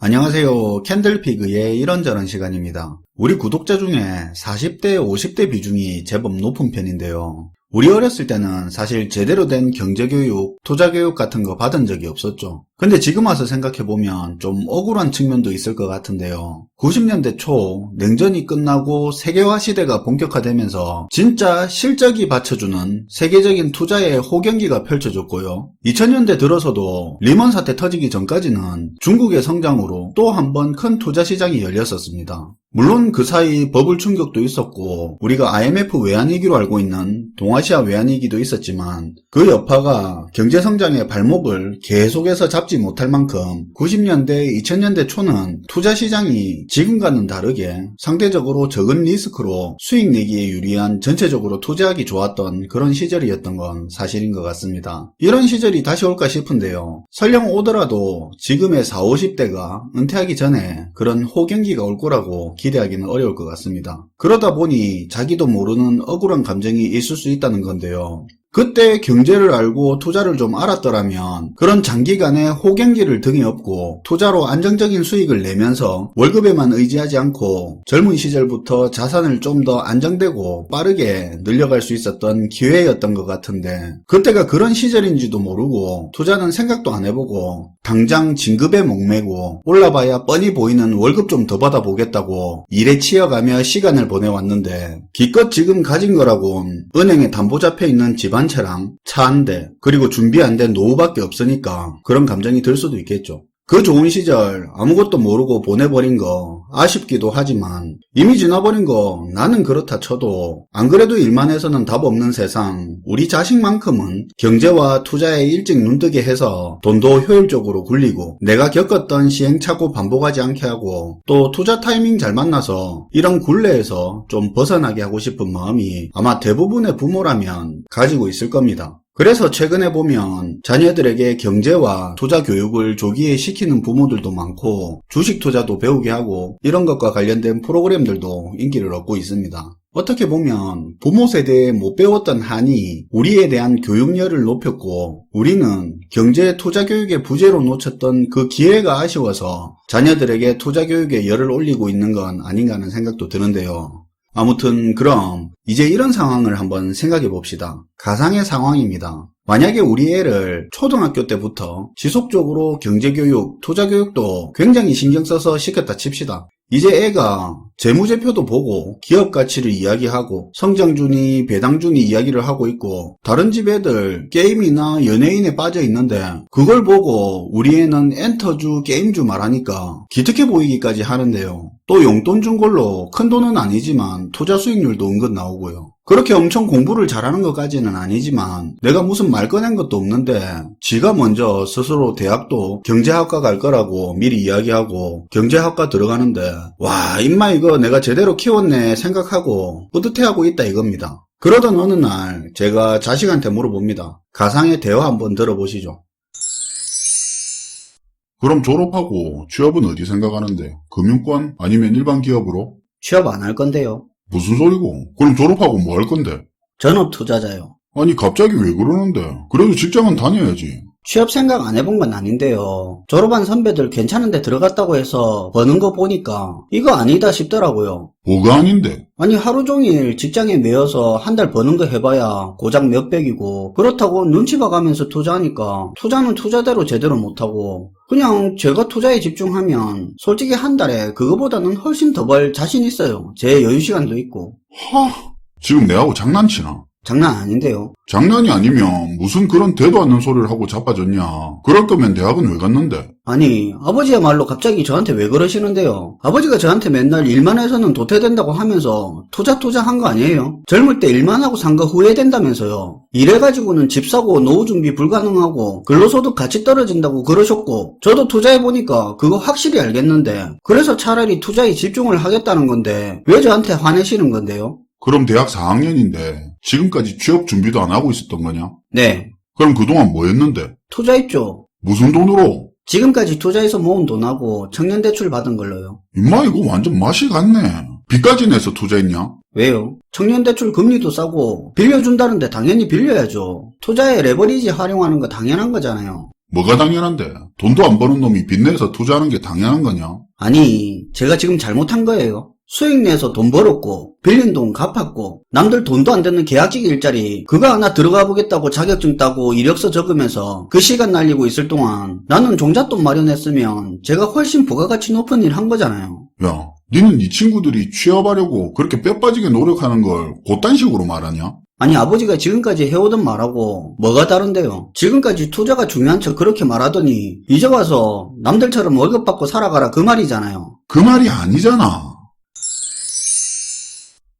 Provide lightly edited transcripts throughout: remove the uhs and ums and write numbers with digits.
안녕하세요. 캔들피그의 이런저런 시간입니다. 우리 구독자 중에 40대, 50대 비중이 제법 높은 편인데요. 우리 어렸을 때는 사실 제대로 된 경제교육, 투자교육 같은 거 받은 적이 없었죠. 근데 지금 와서 생각해보면 좀 억울한 측면도 있을 것 같은데요. 90년대 초 냉전이 끝나고 세계화 시대가 본격화되면서 진짜 실적이 받쳐주는 세계적인 투자의 호경기가 펼쳐졌고요. 2000년대 들어서도 리먼 사태 터지기 전까지는 중국의 성장으로 또 한 번 큰 투자 시장이 열렸었습니다. 물론 그 사이 버블 충격도 있었고 우리가 IMF 외환위기로 알고 있는 동아시아 외환위기도 있었지만 그 여파가 경제성장의 발목을 계속해서 잡지 못할 만큼 90년대, 2000년대 초는 투자시장이 지금과는 다르게 상대적으로 적은 리스크로 수익 내기에 유리한 전체적으로 투자하기 좋았던 그런 시절이었던 건 사실인 것 같습니다. 이런 시절이 다시 올까 싶은데요. 설령 오더라도 지금의 40, 50대가 은퇴하기 전에 그런 호경기가 올 거라고 기대하기는 어려울 것 같습니다. 그러다 보니 자기도 모르는 억울한 감정이 있을 수 있다는 건데요. 그때 경제를 알고 투자를 좀 알았더라면 그런 장기간의 호갱기를 등에 업고 투자로 안정적인 수익을 내면서 월급에만 의지하지 않고 젊은 시절부터 자산을 좀 더 안정되고 빠르게 늘려갈 수 있었던 기회였던 것 같은데 그때가 그런 시절인지도 모르고 투자는 생각도 안 해보고 당장 진급에 목매고 올라봐야 뻔히 보이는 월급 좀 더 받아보겠다고 일에 치여가며 시간을 보내왔는데 기껏 지금 가진 거라곤 은행에 담보 잡혀있는 집안 채랑 차 한 대 그리고 준비 안 된 노후밖에 없으니까 그런 감정이 들 수도 있겠죠. 그 좋은 시절 아무것도 모르고 보내버린 거 아쉽기도 하지만 이미 지나버린 거 나는 그렇다 쳐도 안 그래도 일만 해서는 답 없는 세상 우리 자식만큼은 경제와 투자에 일찍 눈뜨게 해서 돈도 효율적으로 굴리고 내가 겪었던 시행착오 반복하지 않게 하고 또 투자 타이밍 잘 만나서 이런 굴레에서 좀 벗어나게 하고 싶은 마음이 아마 대부분의 부모라면 가지고 있을 겁니다. 그래서 최근에 보면 자녀들에게 경제와 투자 교육을 조기에 시키는 부모들도 많고 주식 투자도 배우게 하고 이런 것과 관련된 프로그램들도 인기를 얻고 있습니다. 어떻게 보면 부모 세대에 못 배웠던 한이 우리에 대한 교육열을 높였고 우리는 경제 투자 교육의 부재로 놓쳤던 그 기회가 아쉬워서 자녀들에게 투자 교육에 열을 올리고 있는 건 아닌가 하는 생각도 드는데요. 아무튼 그럼 이제 이런 상황을 한번 생각해 봅시다. 가상의 상황입니다. 만약에 우리 애를 초등학교 때부터 지속적으로 경제교육, 투자교육도 굉장히 신경 써서 시켰다 칩시다. 이제 애가 재무제표도 보고 기업 가치를 이야기하고 성장준이 배당준이 이야기를 하고 있고 다른 집 애들 게임이나 연예인에 빠져 있는데 그걸 보고 우리 애는 엔터주 게임주 말하니까 기특해 보이기까지 하는데요. 또 용돈 준 걸로 큰 돈은 아니지만 투자 수익률도 은근 나오고요. 그렇게 엄청 공부를 잘하는 것까지는 아니지만 내가 무슨 말 꺼낸 것도 없는데 지가 먼저 스스로 대학도 경제학과 갈 거라고 미리 이야기하고 경제학과 들어가는데 와 임마 이거 내가 제대로 키웠네 생각하고 뿌듯해하고 있다 이겁니다. 그러던 어느 날 제가 자식한테 물어봅니다. 가상의 대화 한번 들어보시죠. 그럼 졸업하고 취업은 어디 생각하는데? 금융권? 아니면 일반 기업으로? 취업 안 할 건데요. 무슨 소리고? 그럼 졸업하고 뭐 할 건데? 전업 투자자요. 아니 갑자기 왜 그러는데? 그래도 직장은 다녀야지. 취업 생각 안 해본 건 아닌데요. 졸업한 선배들 괜찮은 데 들어갔다고 해서 버는 거 보니까 이거 아니다 싶더라고요. 뭐가 아닌데? 아니 하루 종일 직장에 매여서 한 달 버는 거 해봐야 고작 몇백이고 그렇다고 눈치 봐가면서 투자하니까 투자는 투자대로 제대로 못하고 그냥 제가 투자에 집중하면 솔직히 한 달에 그거보다는 훨씬 더 벌 자신 있어요. 제 여유시간도 있고. 지금 내하고 장난치나? 장난 아닌데요. 장난이 아니면 무슨 그런 대도 않는 소리를 하고 자빠졌냐? 그럴 거면 대학은 왜 갔는데? 아니 아버지야말로 갑자기 저한테 왜 그러시는데요. 아버지가 저한테 맨날 일만 해서는 도태된다고 하면서 투자한 거 아니에요? 젊을 때 일만 하고 산 거 후회된다면서요. 이래가지고는 집 사고 노후 준비 불가능하고 근로소득 가치 떨어진다고 그러셨고 저도 투자해보니까 그거 확실히 알겠는데 그래서 차라리 투자에 집중을 하겠다는 건데 왜 저한테 화내시는 건데요? 그럼 대학 4학년인데 지금까지 취업 준비도 안 하고 있었던 거냐? 네. 그럼 그동안 뭐 했는데? 투자했죠. 무슨 돈으로? 지금까지 투자해서 모은 돈하고 청년대출 받은 걸로요. 임마 이거 완전 맛이 갔네. 빚까지 내서 투자했냐? 왜요? 청년대출 금리도 싸고 빌려준다는데 당연히 빌려야죠. 투자에 레버리지 활용하는 거 당연한 거잖아요. 뭐가 당연한데? 돈도 안 버는 놈이 빚내서 투자하는 게 당연한 거냐? 아니, 제가 지금 잘못한 거예요. 수익 내서 돈 벌었고 빌린 돈 갚았고 남들 돈도 안 되는 계약직 일자리 그거 하나 들어가 보겠다고 자격증 따고 이력서 적으면서 그 시간 날리고 있을 동안 나는 종잣돈 마련했으면 제가 훨씬 부가가치 높은 일 한 거잖아요. 야, 니는 네 친구들이 취업하려고 그렇게 뼈 빠지게 노력하는 걸 그딴 식으로 말하냐? 아니 아버지가 지금까지 해오던 말하고 뭐가 다른데요? 지금까지 투자가 중요한 척 그렇게 말하더니 이제 와서 남들처럼 월급 받고 살아가라 그 말이잖아요. 그 말이 아니잖아.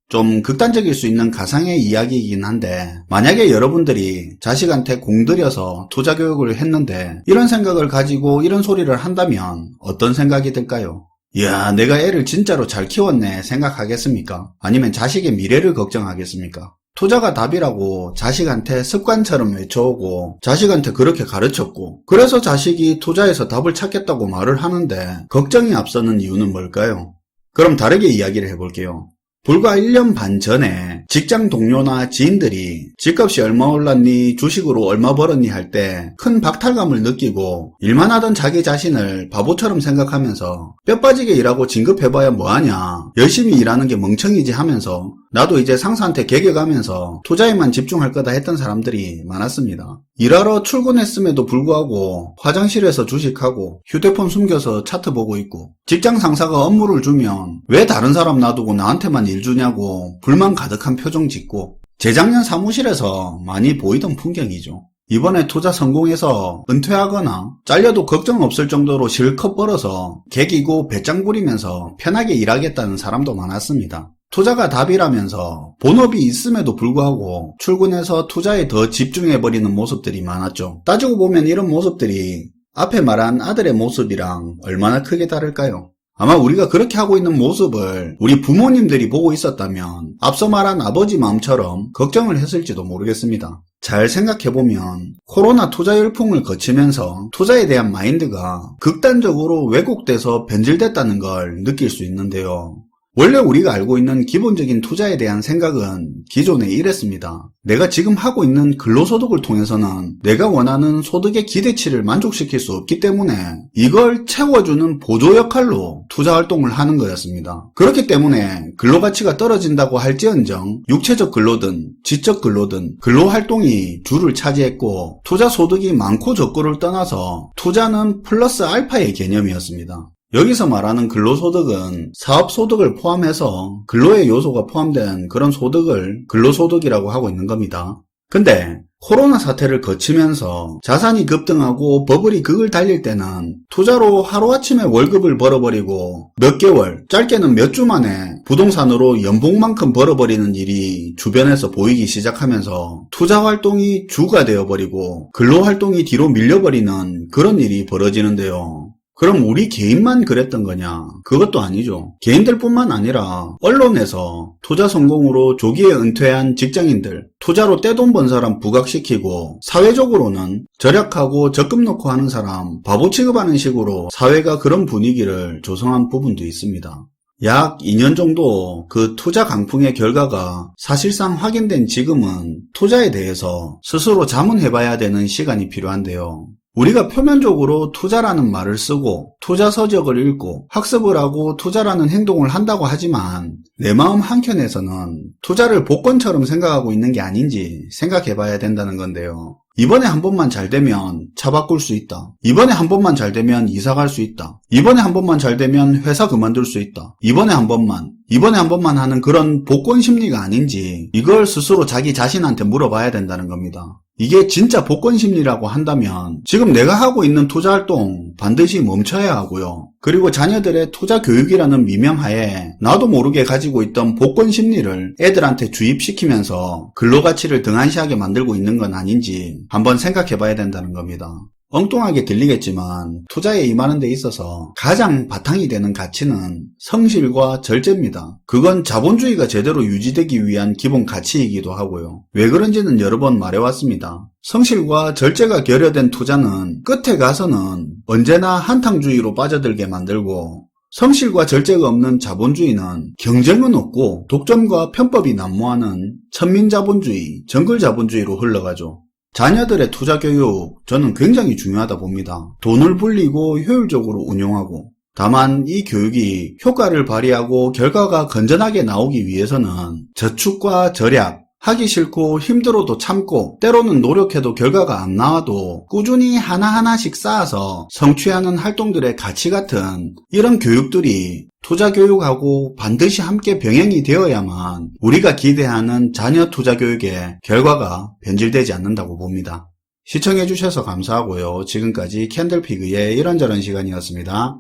좀 극단적일 수 있는 가상의 이야기이긴 한데 만약에 여러분들이 자식한테 공들여서 투자 교육을 했는데 이런 생각을 가지고 이런 소리를 한다면 어떤 생각이 들까요? 이야, 내가 애를 진짜로 잘 키웠네 생각하겠습니까? 아니면 자식의 미래를 걱정하겠습니까? 투자가 답이라고 자식한테 습관처럼 외쳐오고 자식한테 그렇게 가르쳤고 그래서 자식이 투자에서 답을 찾겠다고 말을 하는데 걱정이 앞서는 이유는 뭘까요? 그럼 다르게 이야기를 해볼게요. 불과 1년 반 전에 직장 동료나 지인들이 집값이 얼마 올랐니, 주식으로 얼마 벌었니 할 때 큰 박탈감을 느끼고 일만 하던 자기 자신을 바보처럼 생각하면서 뼈 빠지게 일하고 진급해봐야 뭐하냐, 열심히 일하는 게 멍청이지 하면서 나도 이제 상사한테 개겨가면서 투자에만 집중할 거다 했던 사람들이 많았습니다. 일하러 출근했음에도 불구하고 화장실에서 주식하고 휴대폰 숨겨서 차트 보고 있고 직장 상사가 업무를 주면 왜 다른 사람 놔두고 나한테만 일 주냐고 불만 가득한 표정 짓고 재작년 사무실에서 많이 보이던 풍경이죠. 이번에 투자 성공해서 은퇴하거나 잘려도 걱정 없을 정도로 실컷 벌어서 개기고 배짱 부리면서 편하게 일하겠다는 사람도 많았습니다. 투자가 답이라면서 본업이 있음에도 불구하고 출근해서 투자에 더 집중해버리는 모습들이 많았죠. 따지고 보면 이런 모습들이 앞에 말한 아들의 모습이랑 얼마나 크게 다를까요? 아마 우리가 그렇게 하고 있는 모습을 우리 부모님들이 보고 있었다면 앞서 말한 아버지 마음처럼 걱정을 했을지도 모르겠습니다. 잘 생각해보면 코로나 투자 열풍을 거치면서 투자에 대한 마인드가 극단적으로 왜곡돼서 변질됐다는 걸 느낄 수 있는데요. 원래 우리가 알고 있는 기본적인 투자에 대한 생각은 기존에 이랬습니다. 내가 지금 하고 있는 근로소득을 통해서는 내가 원하는 소득의 기대치를 만족시킬 수 없기 때문에 이걸 채워주는 보조 역할로 투자 활동을 하는 거였습니다. 그렇기 때문에 근로가치가 떨어진다고 할지언정 육체적 근로든 지적 근로든 근로활동이 주를 차지했고 투자 소득이 많고 적고를 떠나서 투자는 플러스 알파의 개념이었습니다. 여기서 말하는 근로소득은 사업소득을 포함해서 근로의 요소가 포함된 그런 소득을 근로소득이라고 하고 있는 겁니다. 근데 코로나 사태를 거치면서 자산이 급등하고 버블이 극을 달릴 때는 투자로 하루아침에 월급을 벌어버리고 몇 개월, 짧게는 몇 주 만에 부동산으로 연봉만큼 벌어버리는 일이 주변에서 보이기 시작하면서 투자활동이 주가 되어버리고 근로활동이 뒤로 밀려버리는 그런 일이 벌어지는데요. 그럼 우리 개인만 그랬던 거냐? 그것도 아니죠. 개인들뿐만 아니라 언론에서 투자 성공으로 조기에 은퇴한 직장인들, 투자로 떼돈 번 사람 부각시키고 사회적으로는 절약하고 적금 넣고 하는 사람 바보 취급하는 식으로 사회가 그런 분위기를 조성한 부분도 있습니다. 약 2년 정도 그 투자 강풍의 결과가 사실상 확인된 지금은 투자에 대해서 스스로 자문해봐야 되는 시간이 필요한데요. 우리가 표면적으로 투자라는 말을 쓰고 투자 서적을 읽고 학습을 하고 투자라는 행동을 한다고 하지만 내 마음 한켠에서는 투자를 복권처럼 생각하고 있는 게 아닌지 생각해봐야 된다는 건데요. 이번에 한 번만 잘 되면 차 바꿀 수 있다. 이번에 한 번만 잘 되면 이사 갈 수 있다. 이번에 한 번만 잘 되면 회사 그만둘 수 있다. 이번에 한 번만 하는 그런 복권 심리가 아닌지 이걸 스스로 자기 자신한테 물어봐야 된다는 겁니다. 이게 진짜 복권 심리라고 한다면 지금 내가 하고 있는 투자 활동 반드시 멈춰야 하고요. 그리고 자녀들의 투자 교육이라는 미명하에 나도 모르게 가지고 있던 복권 심리를 애들한테 주입시키면서 근로가치를 등한시하게 만들고 있는 건 아닌지 한번 생각해 봐야 된다는 겁니다. 엉뚱하게 들리겠지만 투자에 임하는 데 있어서 가장 바탕이 되는 가치는 성실과 절제입니다. 그건 자본주의가 제대로 유지되기 위한 기본 가치이기도 하고요. 왜 그런지는 여러 번 말해왔습니다. 성실과 절제가 결여된 투자는 끝에 가서는 언제나 한탕주의로 빠져들게 만들고 성실과 절제가 없는 자본주의는 경쟁은 없고 독점과 편법이 난무하는 천민자본주의, 정글자본주의로 흘러가죠. 자녀들의 투자 교육, 저는 굉장히 중요하다 봅니다. 돈을 불리고 효율적으로 운용하고, 다만 이 교육이 효과를 발휘하고 결과가 건전하게 나오기 위해서는 저축과 절약, 하기 싫고 힘들어도 참고 때로는 노력해도 결과가 안 나와도 꾸준히 하나하나씩 쌓아서 성취하는 활동들의 가치 같은 이런 교육들이 투자 교육하고 반드시 함께 병행이 되어야만 우리가 기대하는 자녀 투자 교육의 결과가 변질되지 않는다고 봅니다. 시청해주셔서 감사하고요. 지금까지 캔들피그의 이런저런 시간이었습니다.